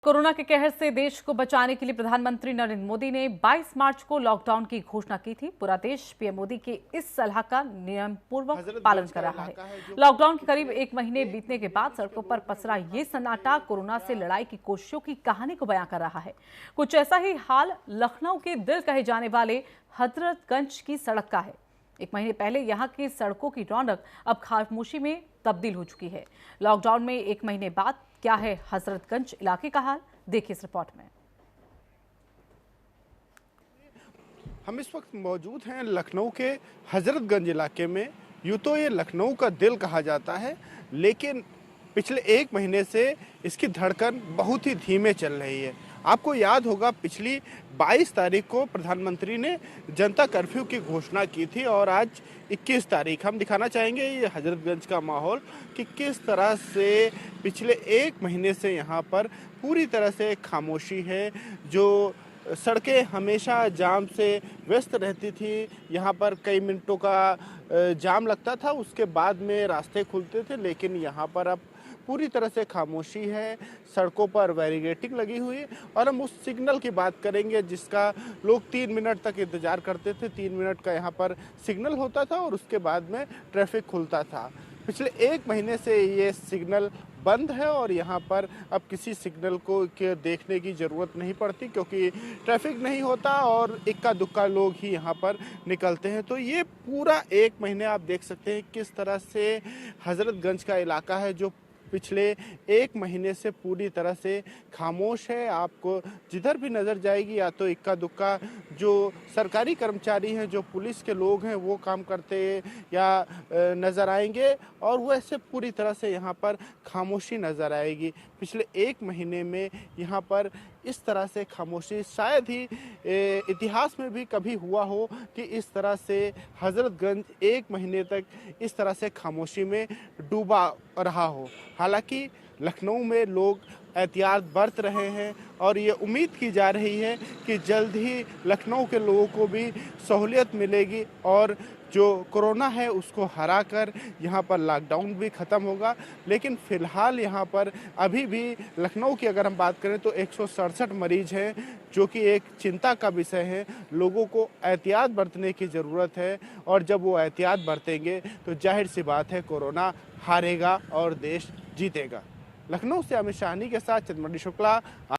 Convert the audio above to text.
Corona के कहर से देश को बचाने के लिए प्रधानमंत्री नरेंद्र मोदी ने 22 मार्च को लॉकडाउन की घोषणा की थी। पूरा देश पीएम मोदी के इस सलाह का नियम पूर्वक पालन कर रहा है। लॉकडाउन के करीब एक महीने बीतने के बाद सड़कों पर पसरा ये सन्नाटा कोरोना से लड़ाई की कोशिशों की कहानी को बयां कर रहा है। कुछ ऐसा ही हाल लखनऊ के दिल कहे जाने वाले हजरतगंज की सड़क का है। एक महीने पहले यहां की सड़कों की रौनक अब खामोशी में तब्दील हो चुकी है। लॉकडाउन में एक महीने बाद क्या है हजरतगंज इलाके का हाल, देखिए इस रिपोर्ट में। हम इस वक्त मौजूद हैं लखनऊ के हजरतगंज इलाके में। यूँ तो ये लखनऊ का दिल कहा जाता है, लेकिन पिछले एक महीने से इसकी धड़कन बहुत ही धीमे चल रही है। आपको याद होगा पिछली 22 तारीख को प्रधानमंत्री ने जनता कर्फ्यू की घोषणा की थी और आज 21 तारीख। हम दिखाना चाहेंगे ये हजरतगंज का माहौल कि किस तरह से पिछले एक महीने से यहाँ पर पूरी तरह से खामोशी है। जो सड़कें हमेशा जाम से व्यस्त रहती थी, यहाँ पर कई मिनटों का जाम लगता था, उसके बाद में रास्ते खुलते थे, लेकिन यहाँ पर अब पूरी तरह से खामोशी है। सड़कों पर बैरिकेडिंग लगी हुई है और हम उस सिग्नल की बात करेंगे जिसका लोग 3 मिनट तक इंतजार करते थे। 3 मिनट का यहाँ पर सिग्नल होता था और उसके बाद में ट्रैफिक खुलता था। पिछले एक महीने से ये सिग्नल बंद है और यहाँ पर अब किसी सिग्नल को देखने की ज़रूरत नहीं पड़ती, क्योंकि ट्रैफिक नहीं होता और इक्का दुक्का लोग ही यहाँ पर निकलते हैं। तो ये पूरा एक महीने आप देख सकते हैं किस तरह से हजरतगंज का इलाका है जो पिछले एक महीने से पूरी तरह से खामोश है। आपको जिधर भी नज़र जाएगी या तो इक्का दुक्का जो सरकारी कर्मचारी हैं, जो पुलिस के लोग हैं, वो काम करते या नज़र आएंगे और वैसे पूरी तरह से यहाँ पर खामोशी नज़र आएगी। पिछले एक महीने में यहाँ पर इस तरह से खामोशी शायद ही इतिहास में भी कभी हुआ हो कि इस तरह से हजरतगंज एक महीने तक इस तरह से खामोशी में डूबा रहा हो। हालांकि लखनऊ में लोग एहतियात बरत रहे हैं और ये उम्मीद की जा रही है कि जल्द ही लखनऊ के लोगों को भी सहूलियत मिलेगी और जो कोरोना है उसको हराकर यहाँ पर लॉकडाउन भी ख़त्म होगा। लेकिन फ़िलहाल यहाँ पर अभी भी लखनऊ की अगर हम बात करें तो 167 मरीज हैं, जो कि एक चिंता का विषय है। लोगों को एहतियात बरतने की ज़रूरत है और जब वो एहतियात बरतेंगे तो जाहिर सी बात है कोरोना हारेगा और देश जीतेगा। लखनऊ से अमित शाहनी के साथ चंद्रमणि शुक्ला।